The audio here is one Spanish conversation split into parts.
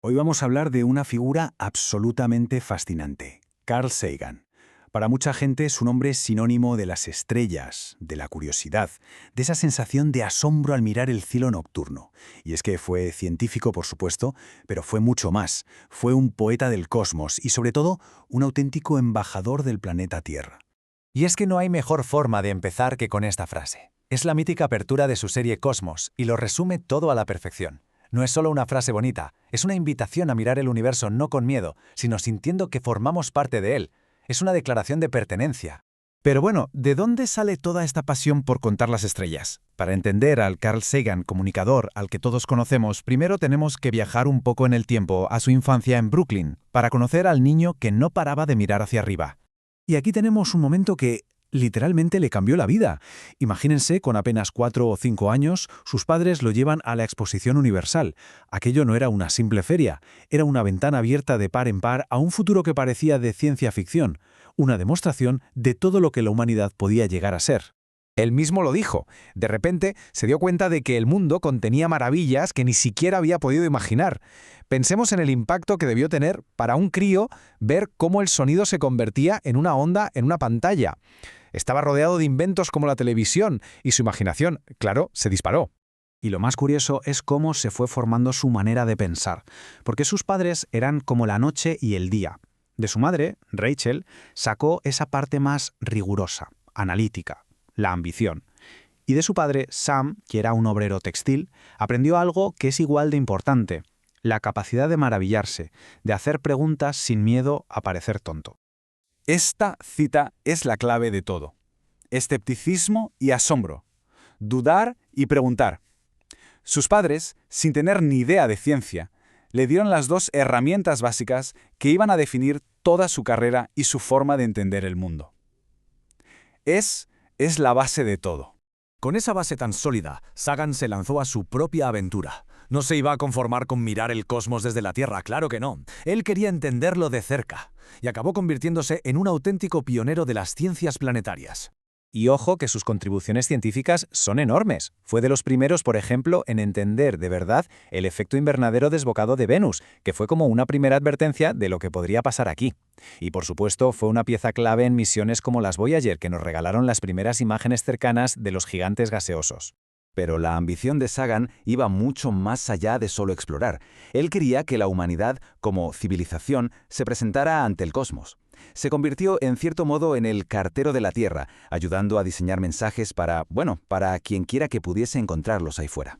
Hoy vamos a hablar de una figura absolutamente fascinante, Carl Sagan. Para mucha gente su nombre es sinónimo de las estrellas, de la curiosidad, de esa sensación de asombro al mirar el cielo nocturno. Y es que fue científico, por supuesto, pero fue mucho más. Fue un poeta del cosmos y, sobre todo, un auténtico embajador del planeta Tierra. Y es que no hay mejor forma de empezar que con esta frase. Es la mítica apertura de su serie Cosmos y lo resume todo a la perfección. No es solo una frase bonita, es una invitación a mirar el universo no con miedo, sino sintiendo que formamos parte de él. Es una declaración de pertenencia. Pero bueno, ¿de dónde sale toda esta pasión por contar las estrellas? Para entender al Carl Sagan, comunicador al que todos conocemos, primero tenemos que viajar un poco en el tiempo a su infancia en Brooklyn, para conocer al niño que no paraba de mirar hacia arriba. Y aquí tenemos un momento que literalmente le cambió la vida. Imagínense, con apenas 4 o 5 años, sus padres lo llevan a la Exposición Universal. Aquello no era una simple feria, era una ventana abierta de par en par a un futuro que parecía de ciencia ficción, una demostración de todo lo que la humanidad podía llegar a ser. Él mismo lo dijo. De repente se dio cuenta de que el mundo contenía maravillas que ni siquiera había podido imaginar. Pensemos en el impacto que debió tener para un crío ver cómo el sonido se convertía en una onda en una pantalla. Estaba rodeado de inventos como la televisión y su imaginación, claro, se disparó. Y lo más curioso es cómo se fue formando su manera de pensar, porque sus padres eran como la noche y el día. De su madre, Rachel, sacó esa parte más rigurosa, analítica, la ambición. Y de su padre, Sam, que era un obrero textil, aprendió algo que es igual de importante, la capacidad de maravillarse, de hacer preguntas sin miedo a parecer tonto. Esta cita es la clave de todo. Escepticismo y asombro. Dudar y preguntar. Sus padres, sin tener ni idea de ciencia, le dieron las dos herramientas básicas que iban a definir toda su carrera y su forma de entender el mundo. Es la base de todo. Con esa base tan sólida, Sagan se lanzó a su propia aventura. No se iba a conformar con mirar el cosmos desde la Tierra, claro que no. Él quería entenderlo de cerca, y acabó convirtiéndose en un auténtico pionero de las ciencias planetarias. Y ojo que sus contribuciones científicas son enormes. Fue de los primeros, por ejemplo, en entender de verdad el efecto invernadero desbocado de Venus, que fue como una primera advertencia de lo que podría pasar aquí. Y por supuesto fue una pieza clave en misiones como las Voyager, que nos regalaron las primeras imágenes cercanas de los gigantes gaseosos. Pero la ambición de Sagan iba mucho más allá de solo explorar. Él quería que la humanidad, como civilización, se presentara ante el cosmos. Se convirtió, en cierto modo, en el cartero de la Tierra, ayudando a diseñar mensajes para quien quiera que pudiese encontrarlos ahí fuera.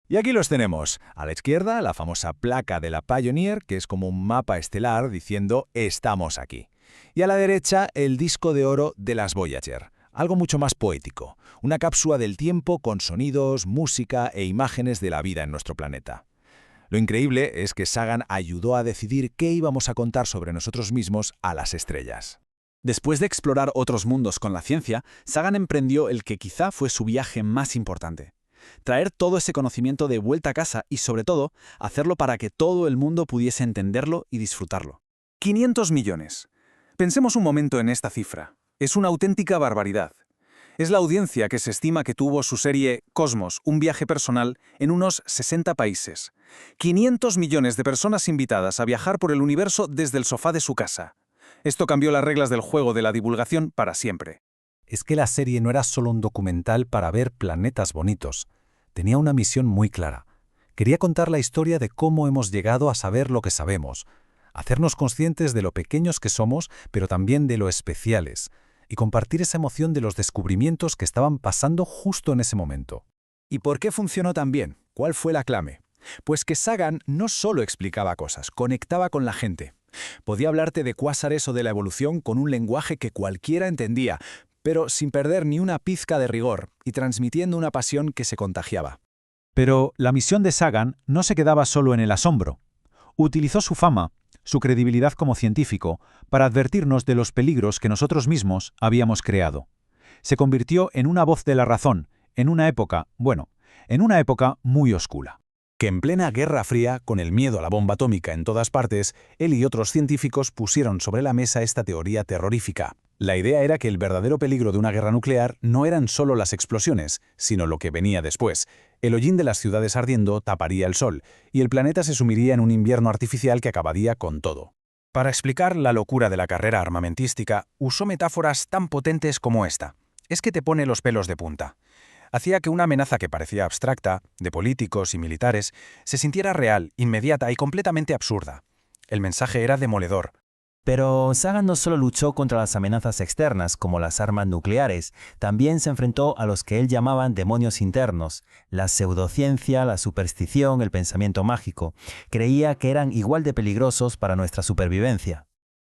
Y aquí los tenemos. A la izquierda, la famosa placa de la Pioneer, que es como un mapa estelar diciendo «estamos aquí». Y a la derecha, el disco de oro de las Voyager. Algo mucho más poético, una cápsula del tiempo con sonidos, música e imágenes de la vida en nuestro planeta. Lo increíble es que Sagan ayudó a decidir qué íbamos a contar sobre nosotros mismos a las estrellas. Después de explorar otros mundos con la ciencia, Sagan emprendió el que quizá fue su viaje más importante. Traer todo ese conocimiento de vuelta a casa y, sobre todo, hacerlo para que todo el mundo pudiese entenderlo y disfrutarlo. 500 millones. Pensemos un momento en esta cifra. Es una auténtica barbaridad. Es la audiencia que se estima que tuvo su serie Cosmos, un viaje personal, en unos 60 países. 500 millones de personas invitadas a viajar por el universo desde el sofá de su casa. Esto cambió las reglas del juego de la divulgación para siempre. Es que la serie no era solo un documental para ver planetas bonitos. Tenía una misión muy clara. Quería contar la historia de cómo hemos llegado a saber lo que sabemos, hacernos conscientes de lo pequeños que somos, pero también de lo especiales, y compartir esa emoción de los descubrimientos que estaban pasando justo en ese momento. ¿Y por qué funcionó tan bien? ¿Cuál fue la clave? Pues que Sagan no solo explicaba cosas, conectaba con la gente. Podía hablarte de cuásares o de la evolución con un lenguaje que cualquiera entendía, pero sin perder ni una pizca de rigor y transmitiendo una pasión que se contagiaba. Pero la misión de Sagan no se quedaba solo en el asombro. Utilizó su fama, su credibilidad como científico, para advertirnos de los peligros que nosotros mismos habíamos creado. Se convirtió en una voz de la razón, en una época muy oscura. Que en plena Guerra Fría, con el miedo a la bomba atómica en todas partes, él y otros científicos pusieron sobre la mesa esta teoría terrorífica. La idea era que el verdadero peligro de una guerra nuclear no eran solo las explosiones, sino lo que venía después, El hollín de las ciudades ardiendo taparía el sol, y el planeta se sumiría en un invierno artificial que acabaría con todo. Para explicar la locura de la carrera armamentística, usó metáforas tan potentes como esta. Es que te pone los pelos de punta. Hacía que una amenaza que parecía abstracta, de políticos y militares, se sintiera real, inmediata y completamente absurda. El mensaje era demoledor. Pero Sagan no solo luchó contra las amenazas externas, como las armas nucleares, también se enfrentó a los que él llamaban demonios internos, la pseudociencia, la superstición, el pensamiento mágico. Creía que eran igual de peligrosos para nuestra supervivencia.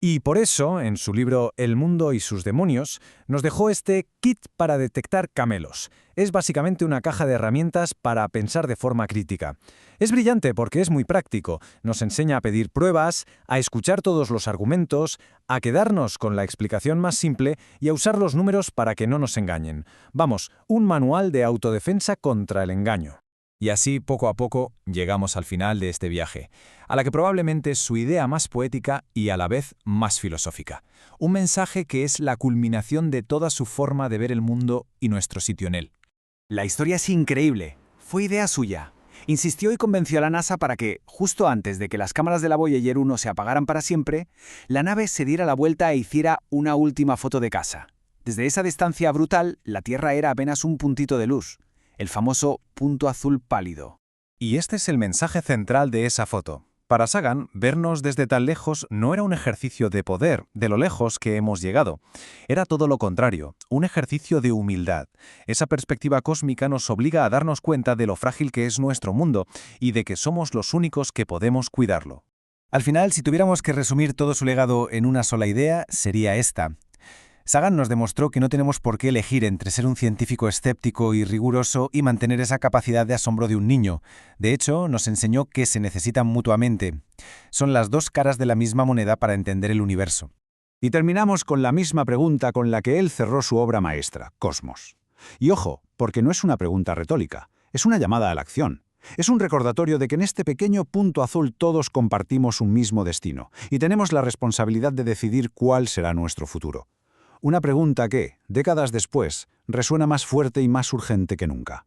Y por eso, en su libro El mundo y sus demonios, nos dejó este kit para detectar camelos. Es básicamente una caja de herramientas para pensar de forma crítica. Es brillante porque es muy práctico. Nos enseña a pedir pruebas, a escuchar todos los argumentos, a quedarnos con la explicación más simple y a usar los números para que no nos engañen. Vamos, un manual de autodefensa contra el engaño. Y así, poco a poco, llegamos al final de este viaje, a la que probablemente es su idea más poética y a la vez más filosófica. Un mensaje que es la culminación de toda su forma de ver el mundo y nuestro sitio en él. La historia es increíble. Fue idea suya. Insistió y convenció a la NASA para que, justo antes de que las cámaras de la Voyager 1 se apagaran para siempre, la nave se diera la vuelta e hiciera una última foto de casa. Desde esa distancia brutal, la Tierra era apenas un puntito de luz. El famoso punto azul pálido. Y este es el mensaje central de esa foto. Para Sagan, vernos desde tan lejos no era un ejercicio de poder, de lo lejos que hemos llegado. Era todo lo contrario, un ejercicio de humildad. Esa perspectiva cósmica nos obliga a darnos cuenta de lo frágil que es nuestro mundo y de que somos los únicos que podemos cuidarlo. Al final, si tuviéramos que resumir todo su legado en una sola idea, sería esta. Sagan nos demostró que no tenemos por qué elegir entre ser un científico escéptico y riguroso y mantener esa capacidad de asombro de un niño. De hecho, nos enseñó que se necesitan mutuamente. Son las dos caras de la misma moneda para entender el universo. Y terminamos con la misma pregunta con la que él cerró su obra maestra, Cosmos. Y ojo, porque no es una pregunta retórica, es una llamada a la acción. Es un recordatorio de que en este pequeño punto azul todos compartimos un mismo destino y tenemos la responsabilidad de decidir cuál será nuestro futuro. Una pregunta que, décadas después, resuena más fuerte y más urgente que nunca.